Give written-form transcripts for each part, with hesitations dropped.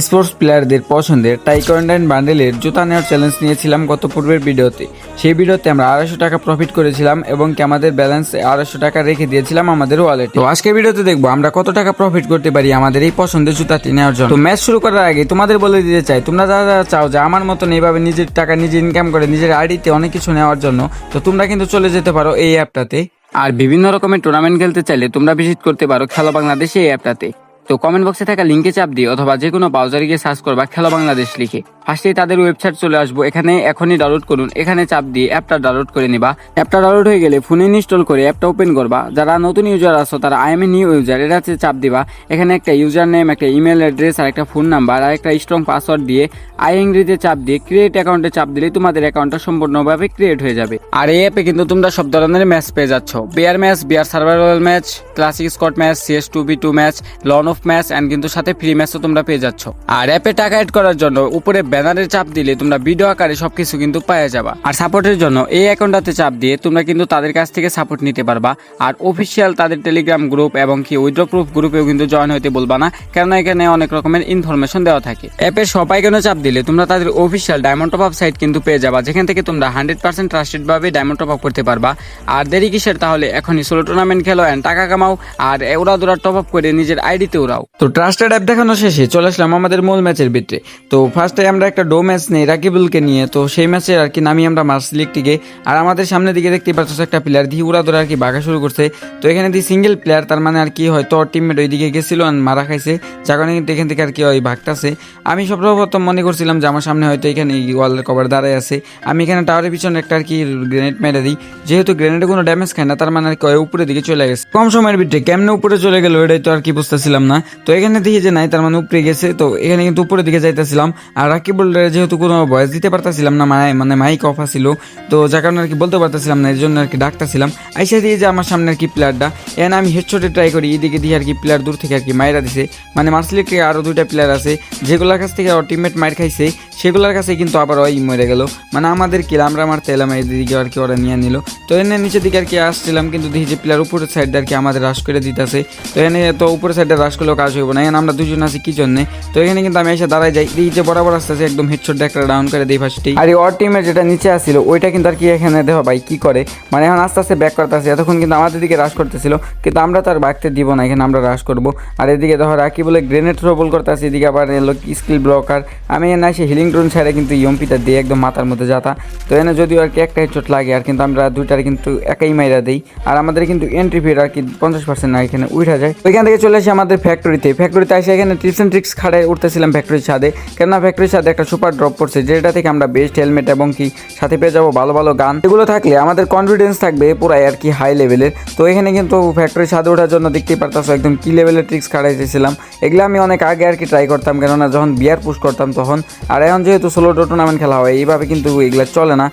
Sports প্লেয়ারদের পছন্দের টাইকোয়ান্ডাইন বান্ডেলের জুতা নেওয়ার চ্যালেঞ্জ নিয়েছিলাম গত পূর্বের ভিডিওতে। সেই ভিডিওতে আমরা 250 টাকা প্রফিট করেছিলাম এবং কি আমাদের ব্যালেন্স 250 টাকা রেখে দিয়েছিলাম আমাদের ওয়ালেটে। তো আজকের ভিডিওতে দেখবো আমরা কত টাকা প্রফিট করতে পারি আমাদের এই পছন্দের জুতাটি নেওয়ার জন্য। তো ম্যাচ শুরু করার আগে তোমাদের বলে দিতে চাই, তোমরা যারা চাও যে আমার মতন এইভাবে নিজের টাকা নিজে ইনকাম করে নিজের আইডিতে অনেক কিছু নেওয়ার জন্য, তো তোমরা কিন্তু চলে যেতে পারো এই অ্যাপটাতে। আর বিভিন্ন রকমের টুর্নামেন্ট খেলতে চাইলে তোমরা ভিজিট করতে পারো খেলো বাংলাদেশ এই অ্যাপটাতে। তো কমেন্ট বক্সে থাকা লিঙ্কে চাপ দিয়ে অথবা যে কোনো ব্রাউজারে গিয়ে সার্চ করবা খেলো বাংলাদেশ লিখে, ফার্স্টেই তাদের ওয়েবসাইট চলে আসবো। এখানে এখনই ডাউনলোড করুন, এখানে চাপ দিয়ে অ্যাপটা ডাউনলোড করে নিবা। অ্যাপটা ডাউনলোড হয়ে গেলে ফোনে ইনস্টল করে অ্যাপটা ওপেন করবা। যারা নতুন ইউজার আছো তারা I M a new user এটাতে চাপ দিবা। এখানে একটা ইউজার নেম, একটা ইমেল অ্যাড্রেস আর একটা ফোন নাম্বার আর একটা স্ট্রং পাসওয়ার্ড দিয়ে আই এংরিতে চাপ দিয়ে ক্রিয়েট অ্যাকাউন্টে চাপ দিলে তোমাদের অ্যাকাউন্টটা সম্পূর্ণভাবে ক্রিয়েট হয়ে যাবে। আর এই অ্যাপে কিন্তু তোমরা সব ধরনের ম্যাচ পেয়ে যাচ্ছ। Bear match, bear survival match, classic squad match, CS2v2 match, লন অফ ম্যাচ এন্ড কিন্তু সাথে ফ্রি ম্যাচও তোমরা পেয়ে যাচ্ছ। আর অ্যাপে টাকা অ্যাড করার জন্য উপরে ব্যানারে চাপ দিলে তোমরা ভিডিও আকারে সবকিছু কিন্তু পেয়ে যাবা। আর সাপোর্টের জন্য এই অ্যাকাউন্টটাতে চাপ দিয়ে তোমরা কিন্তু তাদের কাছ থেকে সাপোর্ট নিতে পারবা। আর অফিসিয়াল তাদের টেলিগ্রাম গ্রুপ এবং কি উইথড্র প্রুফ গ্রুপেও কিন্তু জয়েন হতে বলবা না, কেননা এখানে অনেক রকমের ইনফরমেশন দেওয়া থাকে। অ্যাপের সবাই কেন চাপ দিলে তোমরা তাদের official diamond top up site কিন্তু পেয়ে যাবা, যেখান থেকে তোমরা 100% ট্রাস্টেড ভাবে ডায়মন্ড টপ আপ করতে পারবা। আর দেরি কিসের, তাহলে এখনই সোলো টুর্নামেন্ট খেলো এন্ড টাকা কামাও আর ওরা দৌড়া টপ আপ করে নিজের আইডিতে উড়াও। তো ট্রাস্টেড অ্যাপ দেখানো শেষে চলে আসলাম আমাদের মূল ম্যাচের ভিতরে। তো ফার্স্টে আমরা একটা ডো ম্যাচ নেই রাকিবুলকে নিয়ে। তো সেই ম্যাচে আর কি নামি আমরা মার্স লিগটিকে। আর আমাদের সামনের দিকে দেখতে পাচ্ছ একটা প্লেয়ার দিয়ে উড়া ধরে আর কি বাঘা শুরু করছে। তো এখানে দিয়ে সিঙ্গেল প্লেয়ার, তার মানে আর কি হয়তো টিমমেট ওইদিকে গেছিল মারা খাইছে, যার কারণে কিন্তু এখান থেকে আর কি ওই ভাগটাছে। আমি সর্বপ্রথম মনে করছিলাম যে আমার সামনে হয়তো এখানে ওয়ালের কভার দাঁড়ায় আছে। আমি এখানে টাওয়ারের পিছনে একটা আর কি গ্রেনেড মেরে দিই। যেহেতু গ্রেনেডে কোনো ড্যামেজ খায় না, তার মানে আর কি উপরের দিকে চলে গেছে। কম সময়ের ভিতরে কেমনে উপরে চলে গেল এটাই তো আর কি বুঝতেছিলাম না। তো এখানে দেখি যে নাই, তার মানে উপরে গেছে। তো এখানে কিন্তু উপরের দিকে যাইতেছিলাম। আর রাকিবুল যেহেতু কোনো ভয়েস দিতে পারতেছিলাম না, মানে মাইক অফ ছিল, তো যার কারণে আর কি বলতে পারতেছিলাম না, এর জন্য আর কি ডাকতেছিলাম। আইসা দিয়ে যে আমার সামনে আর কি প্লেয়ারটা, এখানে আমি হেডশটে ট্রাই করি, এদিকে দিয়ে আর কি প্লেয়ার দূর থেকে আর কি মাইরা দিছে। মানে মার্সলিক থেকে আরও 2টা প্লেয়ার আছে যেগুলোর কাছ থেকে ওর টিমমেট মাইর খাইছে, সেগুলোর কাছে কিন্তু আবার ওই মরে গেল। মানে আমাদের কিল আমরা মারতে এলাম, এদিকে আর কি ওরা নিয়ে নিল। তো এনে নিচের দিকে আর কি আসছিলাম, কিন্তু দেখি যে প্লেয়ার উপরের সাইডে আর কি আমাদের রাশ করে দিতেছে। তো এখানে তো উপরের সাইডে রাশ করলেও কাজ হইব না, এখানে আমরা দুজন আছি কি জন্যে। তো এখানে কিন্তু আমি এসে দাঁড়াই যাই, এই যে বরাবর আসতেছে একদম হেডশট একটা ডাউন করে দিই ফার্স্টেই। আর ওর টিমের যেটা নিচে আসছিল ওইটা কিন্তু আর কি এখানে দেখো ভাই কি করে, মানে এখন আস্তে আস্তে ব্যাক করতেছে। এতক্ষণ কিন্তু আমাদের দিকে রাশ করতেছিল, কিন্তু আমরা তার বাগতে দিব না, এখানে আমরা রাশ করবো। আর এদিকে দেখো রাকি বলে গ্রেনেড থ্রোবল করতেছে, এদিকে আবার এলো স্কিল ব্লকার। আমি এনে এসে হিলিং ড্রোন ছাড়া কিন্তু ইয়ম্পিটা দিয়ে একদম মাথার মধ্যে যাতা। তো এনে যদিও আর কি একটা হেডশট লাগে, আর কিন্তু আমরা দুইটার কিন্তু একাই মাইরা দিই। আর আমাদের কিন্তু এন্ট্রি ফি আর কি 50% না এখানে উঠা যায়। ওইখান থেকে চলে আসি আমাদের ফ্যাক্টরিতে এসে এখানে টিপস এন্ড ট্রিক্স খাড়ায় উঠতেছিলাম ফ্যাক্টরির ছাদে, কেননা ফ্যাক্টরির ছাদে একটা সুপার ড্রপ পড়ছে, যেটা থেকে আমরা বেস্ট হেলমেট এবং কি সাথে পেয়ে যাবো ভালো ভালো গান। এগুলো থাকলে আমাদের কনফিডেন্স থাকবে পুরাই আর কি হাই লেভেলের। তো এখানে কিন্তু ফ্যাক্টরির ছাদে ওঠার জন্য দেখতেই পারতাছো একদম কি লেভেলের ট্রিক্স খাড়াইতেছিলাম। এগুলো আমি অনেক আগে আর কি ট্রাই করতাম, কেননা যখন বিয়ার পুশ করতাম তখন। আর এখন যেহেতু সোলো টুর্নামেন্ট খেলা হয় এইভাবে কিন্তু এগুলো চলে না।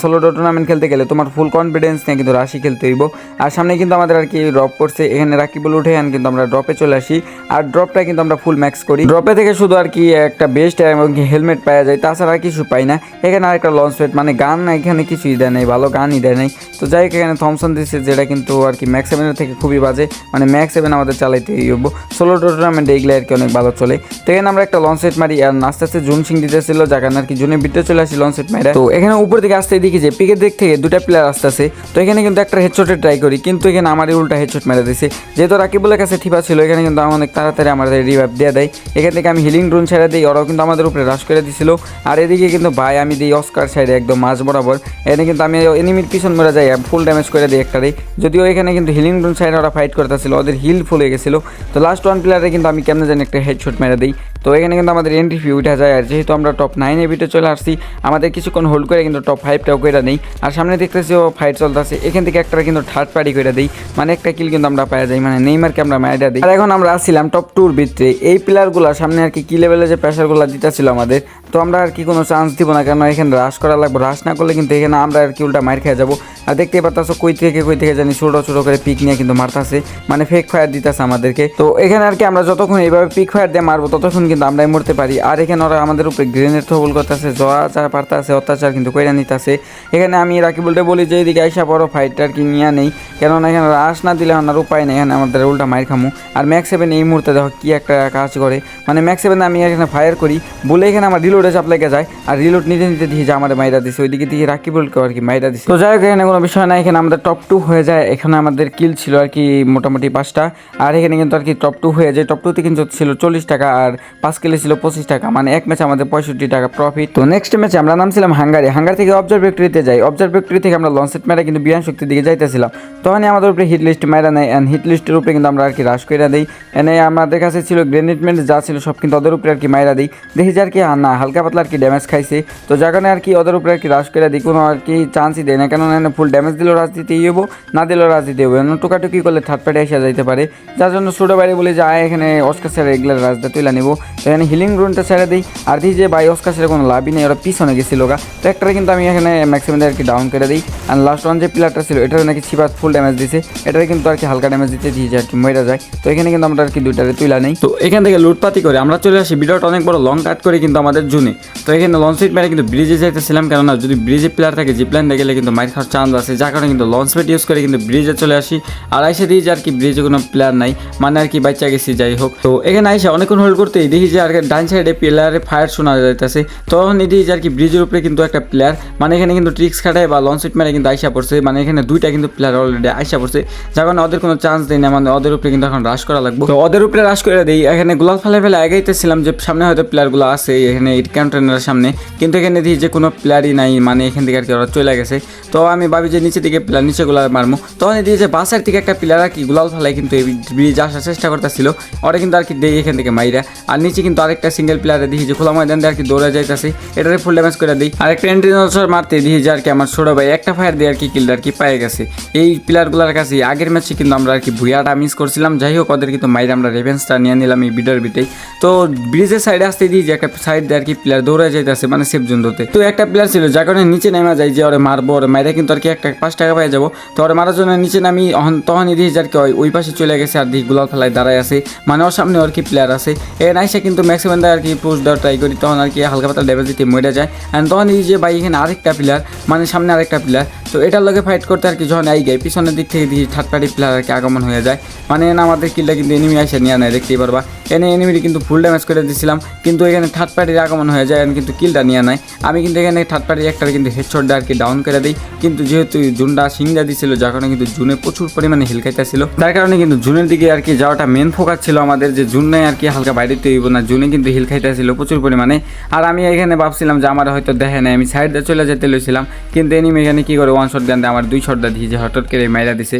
সোলো টুর্নামেন্ট খেলতে গেলে তোমার ফুল কনফিডেন্স নিয়ে কিন্তু রাশি খেলতে হইব। আর সামনে কিন্তু আমাদের আর কি ড্রপ করছে, এখানে রাকিবুল উঠে কিন্তু আমরা ড্রপে চলে আসি। আর ড্রপটা কিন্তু আমরা ফুল ম্যাক্স করি। ড্রপে থেকে শুধু আর কি একটা বেস্ট এবং হেলমেট পাওয়া যায়, তাছাড়া আর কিছু পাই না। এখানে আর একটা লঞ্চ প্যাড, মানে গান এখানে কিছুই দেয় নাই, ভালো গানই দেয় নাই। তো যাই হোক এখানে থমসন দিচ্ছে, যেটা কিন্তু আর কি ম্যাক্স 7 থেকে খুবই বাজে, মানে ম্যাক্স 7 আমাদের চালাইতে হইব। সোলো টুর্নামেন্টে এগুলো আর কি অনেক ভালো চলে। তো এখানে আমরা একটা লঞ্চ সেট মারি, আর আস্তে আস্তে জুন সিং দিতেছিল, যার কারণে আর কি জুনের ভিতরে চলে আসি লঞ্চ সেট মারি। তো এখানে উপর দিকে আসতে দেখি যে পিকের দিক থেকে 2টা প্লেয়ার আসতেছে। তো এখানে কিন্তু একটা হেডশটে ট্রাই করি, কিন্তু এখানে আমারই উল্টা হেডশট মেরে দিয়েছে। যেহেতু রাকিবুলের কাছে থিপা ছিল, এখানে কিন্তু অনেক তাড়াতাড়ি আমাদের রিভাইভ দিয়ে দেয়। এখান থেকে আমি হিলিং ড্রোন ছেড়ে দিই, ওরাও কিন্তু আমাদের উপরে রাশ করে দিছিল। আর এদিকে কিন্তু ভাই আমি দিই অস্কার সাইডে একদম মাঝ বরাবর। এখানে কিন্তু আমি এনিমির পিছন মরে যাই, ফুল ড্যামেজ করে দিই একটারে। যদিও এখানে কিন্তু হিলিং ড্রোন সাইডে ওরা ফাইট করতেছিল, ওদের হিল ফুল হয়ে গেছিলো। তো লাস্ট 1 প্লেয়ারে কিন্তু আমি কেমন জানি একটা হেডশট মেরে দিই। তো এখানে কিন্তু আমাদের এন্ট্রি ফি উঠা যায়। আর যেহেতু আমরা টপ 9 ভিতরে চলে আসছি, আমাদের কিছুক্ষণ হোল্ড করে কিন্তু টপ 5টাও করে নেই। আর সামনে দেখতেছি ও ফাইট চলতেছে, এখান থেকে একটা কিন্তু থার্ড পার্টি করে দিই, মানে একটা কিল কিন্তু আমরা পাওয়া যাই, মানে নেইমারকে আমরা মাইরা দিই। আর এখন আমরা আসছিলাম টপ 2 ভিতরে। এই প্লেয়ারগুলো সামনে আর কি লেভেলে যে প্রেশারগুলো দিতেছিল আমাদের, তো আমরা আর কি কোনো চান্স দিব না, কেন এখানে রাশ করা লাগবে, রাশ না করলে কিন্তু এখানে আমরা আর কি উল্টা মার খেয়ে যাবো। আর দেখতেই পারতাছো কই থেকে জানি ছোটো ছোটো করে পিক নিয়ে কিন্তু মারতাছে, মানে ফেক ফায়ার দিতেছে আমাদেরকে। তো এখানে আর কি আমরা যতক্ষণ এইভাবে পিক ফায়ার দিয়ে মারবো ততক্ষণ কিন্তু আমরাই মরতে পারি। আর এখানে ওরা আমাদের উপরে গ্রেনেড থবল করতেছে, যা পারতাছে অত্যাচার কিন্তু কইরা নিতেছে। এখানে আমি রাকিবুলটা বলি যে এইদিকে আইসা বড় ফাইটটা আর কি নিয়ে নেই, কেননা এখানে রাশ না দিলে আমার উপায় নেই, এখানে আমাদের উল্টা মার খামু। আর ম্যাক্স 7 এই মুহূর্তে দেখো কি একটা কাজ করে, মানে ম্যাক্স 7 আমি এখানে ফায়ার করি বলে এখানে আমার রিলোডে চাপ লেগে যায়, আর রিলোড নিতে দিয়ে যে আমার মাইরা দিছে, ওইদিকে দিয়ে রাকিবুলকে আর কি মাইরা দিছে। তো যাই হোক এখানে কোনো বিষয় না, এখানে আমাদের টপ 2 হয়ে যায়। এখানে আমাদের কিল ছিল আর কি মোটামুটি 5টা, আর এখানে কিন্তু আর কি টপ 2 হয়ে যায়। টপ 2তে কিন্তু ছিল 40 টাকা, আর 5 কিলে ছিল 25 টাকা, মানে এক ম্যাচে আমাদের 65 টাকা প্রফিট। তো নেক্সট ম্যাচে আমরা নামছিলাম হাঙ্গার থেকে অবজার্ভ ফ্যাক্টরিতে যাই। অবজার্ভ ফ্যাক্টরি থেকে আমরা লঞ্চেট মেরা কিন্তু বিয়ান শক্তির দিকে যাইতেছিলাম, তখনই আমাদের উপরে হিট লিস্ট মেরা নেয়, অ্যান্ড হিট লিস্টের উপরে কিন্তু আমরা আর কি রাশ করে দিই। এনে আমাদের কাছে ছিল গ্রেনেড মেন্ট যা ছিল সব কিন্তু ওদের উপরে আর কি মাইরা দিই, দেখি যে আর কি না হালকা পাতলা আর কি ড্যামেজ খাইছে। তো যার কারণে আর কি ওদের উপরে আর কি রাশ করে দিই, কোনো আর কি চান্সই দেয় না, কেননা ফুল ড্যামেজ দিলেও রাজ দিতেই হবো, না দিলেও রাজ দিতে হবে, টুকাটুকি করলে থার্ড পার্টি এসে যাইতে পারে। যার জন্য ছোটো বাইরে বলি যে এখানে অস্কার স্যার এগুলো রাজদা তুলে নিবো। তো এখানে হিলিং রুনটা ছেড়ে দিই, আর দিই যে ভাই অস্কার স্যারের কোনো লাভই নেই, ওরা পিছনে গেছিল গা। তো একটারে কিন্তু আমি এখানে ম্যাক্সিমাম আর কি ডাউন করে দিই। আর লাস্ট ওয়ান যে প্লেয়ারটা ছিল এটার নাকি ছিপাত ফুল ড্যামেজ দিছে, এটারে কিন্তু আর কি হালকা ড্যামেজ দিতে দিয়ে আর কি মরে যায়। তো এখানে কিন্তু আমরা আর কি দুইটারে তুলে নেই। তো এখান থেকে লুটপাতি করে আমরা চলে আসি, ভিডিওটা অনেক বড় লং কাট করে কিন্তু আমাদের জুনে। তো এখানে লঞ্চ পেট মেরে কিন্তু ব্রিজে যাইতেছিলাম, কেননা যদি ব্রিজে প্লেয়ার থাকে জিপ্লাইন দিয়ে গেলে কিন্তু মাইর খাওয়ার চান্স আছে, যার কারণে কিন্তু লঞ্চ পেট ইউজ করে কিন্তু ব্রিজে চলে আসি। আর আইসে দিই যে আর কি ব্রিজে কোনো প্লেয়ার নাই, মানে আর কি বাচ্চা গেছি যাই হোক। তো এখানে আইসা অনেকক্ষণ হোল্ড করতেই দেখি যে আর ডান সাইডে প্লেয়ারে ফায়ার শোনা যাইতেছে, তখন দিই যে আর কি ব্রিজের উপরে কিন্তু একটা প্লেয়ার, মানে এখানে কিন্তু ট্রিক্স খাটায় বা লঞ্চ পেট মেরে কিন্তু আইসা পড়ছে, মানে এখানে দুইটা কিন্তু প্লেয়ার অলরেডি আইসা পড়ছে, যার কারণে ওদের কোনো চান্স দেয় না, মানে ওদের উপরে কিন্তু এখন রাশ করা লাগবে। তো ওদের উপরে রাশ করে দিই। এখানে গোলাল ফেলে আগাইতেছিলাম যে সামনে হয়তো প্লেয়ারগুলো আছে এখানে ক্যান্টেনারের সামনে, কিন্তু এখানে দিই যে কোনো প্লেয়ারই নাই, মানে এখান থেকে আর কি ওরা চলে গেছে। তো আমি ভাবি যে নিচে দিকে প্লেয়ার নিচে গুলাল মারমো, তখন দিয়ে যে বাসার থেকে একটা প্লেয়ার আর কি গুলাল ফেলায় কিন্তু এই ব্রিজ আসার চেষ্টা করতেছিল, ওরা কিন্তু আর কি দেই এখান থেকে মাইরা। আর নিচে কিন্তু আরেকটা সিঙ্গেল প্লেয়ারে দিই যে খোলা ময়দান দিয়ে আর কি দৌড়ে যাইতেছে, এটারে ফুল ড্যামেজ করে দিই। আর একটা এন্ট্রিনলসর মারতে দিই যে আর কি আমার ছোটো ভাই একটা ফায়ার দিয়ে আর কি কিলটা আর কি পেয়ে গেছে। এই প্লেয়ারগুলোর কাছে আগের ম্যাচে কিন্তু আমরা আর কি ভুইয়াটা মিস করছিলাম, যাই হোক ওদের কিন্তু মাইরা আমরা রেভেন্সটা নিয়ে নিলাম এই ভিডিওর ভিতরেই। তো ব্রিজের সাইডে আসতে দিই যে একটা সাইড দিয়ে আর কি প্লেয়ার দৌড়ে যাইতেছে, মানে সেফ জোন ধরতে। তো একটা প্লেয়ার ছিল যার কারণে নিচে নেমে যায় যে ওরে মারবো, ওরে মাইরা কিন্তু আর কি একটা 5 টাকা পেয়ে যাবো। তো ওরে মারার জন্য নিচে নামি তখনই দিয়েছে আর কি ওই পাশে চলে গেছে, আর দিই গুলাল ফেলায় দাঁড়ায় আছে, মানে ওর সামনে আর কি প্লেয়ার আছে। এর নাইসে কিন্তু ম্যাক্সিমাম আর কি পোস্ট দেওয়ার ট্রাই করি, তখন আর কি হালকা পাতলা ড্যামেজ দিতে মরে যায়। অ্যান্ড তখন এই যে ভাই এখানে আরেকটা প্লেয়ার, মানে সামনে আরেকটা প্লেয়ার, তো এটার লগে ফাইট করতে আর কি যখন আই গাই পিছনের দিক থেকে দিয়ে থার্ড পার্টি প্লেয়ার আর কি আগমন হয়ে যায়, মানে আমাদের কিলটা কিন্তু এনিমি আসে নিয়ে নেয়, দেখতেই পারবা। এনে এনিমিটি কিন্তু ফুল ড্যামেজ করে দিয়েছিলাম, কিন্তু এখানে থার্ড পার্টির আগমন হয়ে যায়, কিন্তু কিলটা নিয়ে নেয়। আমি কিন্তু এখানে থার্ড পার্টি একটা কিন্তু হেডশট দিয়ে আর কি ডাউন করে দিই, কিন্তু যেহেতু জুনটা সিংড়া দিছিল যার কারণে কিন্তু জুনে প্রচুর পরিমাণে হিল খাইতেছিল, তার কারণে কিন্তু জুনের দিকে আর কি যাওয়াটা মেন ফোকাস ছিল আমাদের, যে জুন নাই আর কি হালকা বাইরে তৈব না, জুনে কিন্তু হিল খাইতেছিল প্রচুর পরিমাণে। আর আমি এখানে ভাবছিলাম যে আমার হয়তো দেখে নাই, আমি সাইড দিয়ে চলে যেতে লইছিলাম, কিন্তু এনিমি এখানে কি করে 1 শট গান দিয়ে আমার 2 শট দিয়ে যে হঠাৎ করে মাইরা দিছে।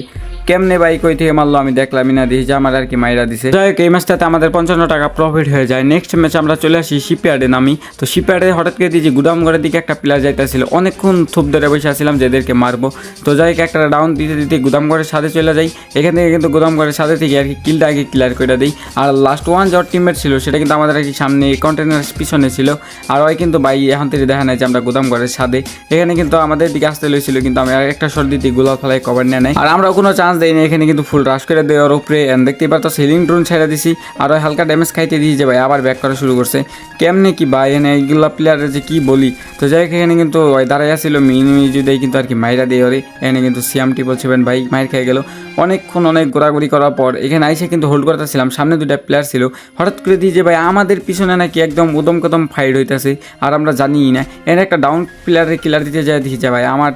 কেমনে ভাই কই থেকে মারলো আমি দেখলামই না, দিয়েছে আমার আর কি মাইরা দিছে। যাই হোক এই ম্যাচটাতে আমাদের 55 টাকা প্রফিট হয়ে যায়। নেক্সট ম্যাচে আমরা চলে আসি শিপইয়ার্ডে নামি। তো শিপইয়ার্ডে হঠাৎ করে দিয়েছি গুদামঘরের দিকে একটা প্লেয়ার যাইতেছিল, অনেকক্ষণ থুপ ধরে বসে আসছিলাম যে এদেরকে মারবো। তো যাই হোক একটা ডাউন দিতে গুদামঘরের সাথে চলে যাই, এখান থেকে কিন্তু গুদামঘরের সাথে থেকে আর কি কিলটা আগে ক্লিয়ার করে দিই। আর লাস্ট ওয়ান যার টিমমেট ছিল সেটা কিন্তু আমাদের আর কি সামনে কন্টেনার পিছনে ছিল, আর ওই কিন্তু ভাই এখন থেকে দেখা নাই যে আমরা গুদামঘরের সাথে, এখানে কিন্তু আমাদের দিকে আসতে লইছিল, কিন্তু আমি আর একটা শট দিতে গোলাপ ফেলায় কভার নেয় নাই, আর আমরাও কোনো চান্স দেই না, এখানে কিন্তু ফুল রাশ করে দেওয়ার উপরে দেখতেই পারতো সিলিং ড্রোন ছেড়ে দিছি, আর ওই হালকা ড্যামেজ খাইতে দিয়েছে যে ভাই আবার ব্যাক করা শুরু করছে। কেমনে কি ভাই এনে এইগুলো প্লেয়ারের যে কি বলি। তো যাই হোক এখানে কিন্তু ওই দাঁড়াই আসছিল মিনি যদি কিন্তু আর কি মাইরা দিয়ে ওরে, এখানে কিন্তু সিএমটি বলছিলেন ভাই মাইর খেয়ে গেল। অনেকক্ষণ অনেক ঘোরাঘুরি করার পর এখানে আইসে কিন্তু হোল্ড করতেছিলাম, সামনে 2টা প্লেয়ার ছিল, হঠাৎ করে দিয়ে যে ভাই আমাদের পিছনে নাকি একদম উদম কদম ফাইট হইতেছে, আর আমরা জানিই না। এখানে একটা ডাউন প্লেয়ারের কিলার দিতে যায় দেখি যে ভাই আমার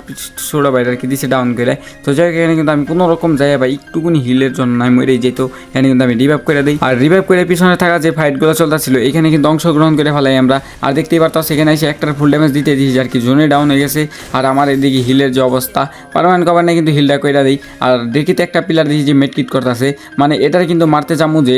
ছোটো ভাই আর কি দিছে ডাউন করে। তো যাই হোক এখানে কিন্তু আমি কোনো রকম যাই ভাই একটুকুনি হিলের জন্য আমি মরেই যেত, এখানে কিন্তু আমি রিভাইভ করে দিই। আর রিভাইভ করে পিছনে থাকা যে ফাইটগুলো চলতেছিল এখানে কিন্তু অংশগ্রহণ করে ফেলাই আমরা। আর দেখতেই পারতাম সেখানে এসে একটার ফুল ড্যামেজ দিতে দিয়েছি আর কি জোনে ডাউন হয়ে গেছে, আর আমার এদিকে হিলের যে অবস্থা পারমানেন্ট কভার নেই কিন্তু হিলটা করে দিই। আর দেখিতে একটা প্লেয়ার দেখি যে মেডকিট করতেছে, মানে এটার কিন্তু মারতে চামু যে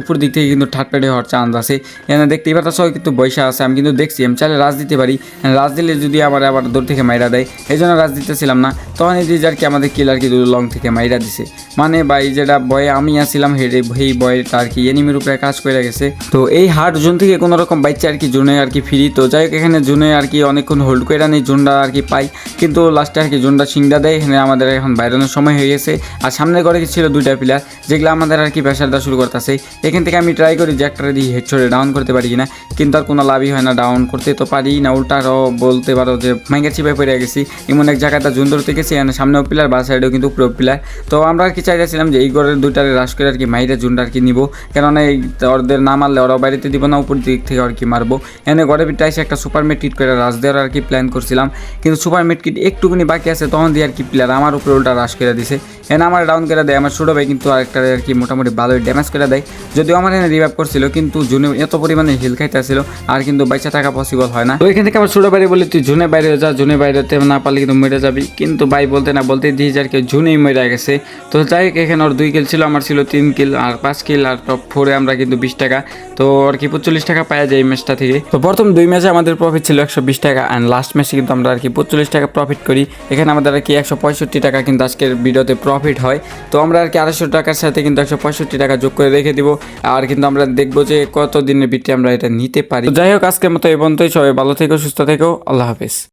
উপর দিক থেকে কিন্তু থার্ড প্লেটে হওয়ার চান্স আছে। এখানে দেখতেই পারতেছ কিন্তু বৈশা আছে, আমি কিন্তু দেখছি আমি চাইলে রাজ দিতে পারি, রাজ দিলে যদি আমার আবার দূর থেকে মাইরা দেয়, এই জন্য রাজ দিতেছিলাম না। তখন এই যে আর কি আমাদের কিলার কিন্তু লং থেকে মাইরা দিছে, মানে ভাই যেটা বয়ে আমি আসছিলাম হেডে সেই বয়টা আর কি এনিমির উপরে কাজ করে গেছে। তো এই হার্ড জোন থেকে কোনো রকম বাচ্চা আর কি জোনে আর কি ফ্রি। তো যাই হোক এখানে জোনে আর কি অনেকক্ষণ হোল্ড করে নেই, জোনটা আর কি পাই, কিন্তু লাস্টে আর কি জোনটা সিংড়া দেয়। এখানে আমাদের এখন বাইরানোর সময় হয়ে গেছে, আর সামনের ঘরে ছিল দুইটা প্লেয়ার যেগুলো আমাদের আর কি প্রেশারটা শুরু করতেছে। এখান থেকে আমি ট্রাই করি যে একটা দিয়ে হেডশটে ডাউন করতে পারি কিনা, কিন্তু আর কোনো লাভই হয় না, ডাউন করতে তো পারি না, উল্টাও বলতে পারো যে মাইঙ্গার চিপায় পড়ে গেছি। এমন এক জায়গাটা জোন ধরতে গেছি, এখানে সামনেও প্লেয়ার বা সাইডেও কিন্তু উপরেও প্লেয়ার। তো আমরা আর কি চাইছিলাম যে এই ঘরের দুইটারে রাশ করে আর কি মাইরে জোনটা আর কি নিব, কেননা এই ওদের না মারলে ওরাও বাড়িতে দিব না, উপর দিক থেকে আর কি মারবো। এখানে ঘরে ভিতরে এসে একটা সুপার মিড কিট করে রাশ দেওয়ার আর কি প্ল্যান করছিলাম, কিন্তু সুপার মিড কিট একটুকুনি বাকি আছে, তখন দিয়ে আর কি প্লেয়ার আমার উপরে উল্টা রাশ করে দিছে। এনে আমার ডাউন করে দেয়, আমার ছোটো ভাই কিন্তু আরেকটা আর কি মোটামুটি ভালোই ড্যামেজ করে দেয়। যদিও আমার এখানে রিভাইভ করছিল, কিন্তু জুনে এত পরিমাণে হিল খাইতেছিল আর কিন্তু বাইচা থাকা পসিবল হয় না। তো এখান থেকে আমার ছোটো ভাই বলি তুই জুনে বাইরে যা, জুনে বাইরে না পারলে কিন্তু মরে যাবি, কিন্তু ভাই বলতে না বলতে দিয়ে আর কি জুনেই মরে গেছে। তো যাই হোক এখানে ওর 2 কিল ছিল, আমার ছিল 3 কিল আর 5 কিল, আর টপ 4-এ আমরা কিন্তু 20 টাকা, তো আর কি 45 টাকা পাওয়া যায় এই ম্যাচটা থেকে। তো প্রথম 2 ম্যাচে আমাদের প্রফিট ছিল 120 টাকা, অ্যান্ড লাস্ট ম্যাচে কিন্তু আমরা আর কি 45 টাকা প্রফিট করি। এখানে আমাদের আর কি 165 টাকা কিন্তু আজকের ভিডিওতে প্রফিট হয়। তো আমরা আর কি 250 টাকার সাথে কিন্তু 165 টাকা যোগ করে রেখে দিব, আর কিন্তু আমরা দেখবো যে কত দিনের ভিতরে আমরা এটা নিতে পারি। যাই হোক আজকের মতো এই পর্যন্তই, সবাই ভালো থেকো, সুস্থ থেকো, আল্লাহ হাফেজ।